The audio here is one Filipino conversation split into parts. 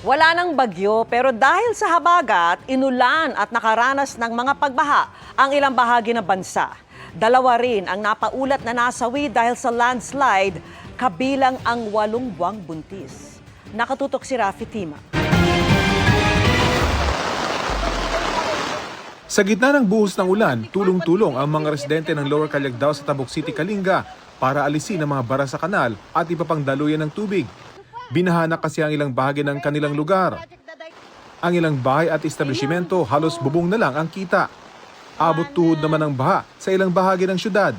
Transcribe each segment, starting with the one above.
Wala nang bagyo pero dahil sa habagat, inulan at nakaranas ng mga pagbaha ang ilang bahagi ng bansa. Dalawa rin ang napaulat na nasawi dahil sa landslide, kabilang ang 8 buwang buntis. Nakatutok si Rafi Tima. Sa gitna ng buhos ng ulan, tulong-tulong ang mga residente ng Lower Calyagdao sa Tabuk City, Kalinga para alisin ang mga bara sa kanal at iba pang daluyan ng tubig. Binaha na kasi ang ilang bahagi ng kanilang lugar. Ang ilang bahay at establishmento halos bubong na lang ang kita. Abot tuhod naman ang baha sa ilang bahagi ng syudad.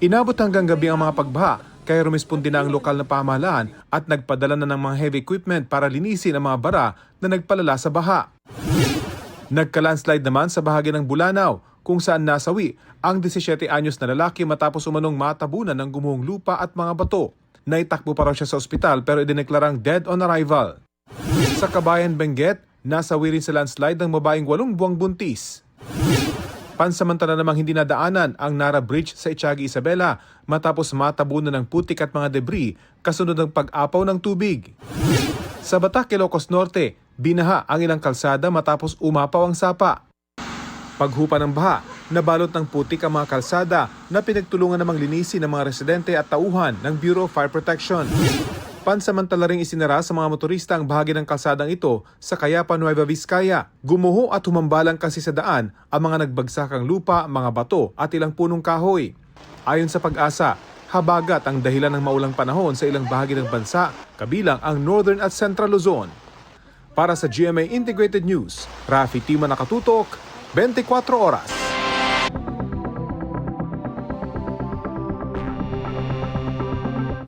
Inabot hanggang gabi ang mga pagbaha kaya rumisponde na ang lokal na pamahalaan at nagpadala na ng mga heavy equipment para linisin ang mga bara na nagpalala sa baha. Nagka-landslide naman sa bahagi ng Bulanao kung saan nasawi ang 17 anyos na lalaki matapos umanong matabunan ng gumuhong lupa at mga bato. Naitakbo pa raw siya sa ospital pero idineklarang dead on arrival. Sa Kabayan, Benguet, nasawi rin sa landslide ng babaeng 8 buwang buntis. Pansamantala namang hindi nadaanan ang Nara Bridge sa Itiagi, Isabela matapos matabunan ng putik at mga debris kasunod ng pag-apaw ng tubig. Sa Batac, Ilocos Norte, binaha ang ilang kalsada matapos umapaw ang sapa. Paghupa ng baha, nabalot ng putik ang mga kalsada na pinagtulungan namang linisin ng mga residente at tauhan ng Bureau of Fire Protection. Pansamantala ring isinara sa mga motorista ang bahagi ng kalsadang ito sa Cayapa, Nueva Vizcaya. Gumuho at humambalang kasi sa daan ang mga nagbagsakang lupa, mga bato at ilang punong kahoy. Ayon sa Pag-asa, habagat ang dahilan ng maulang panahon sa ilang bahagi ng bansa, kabilang ang Northern at Central Luzon. Para sa GMA Integrated News, Rafi Tima, nakatutok, 24 oras.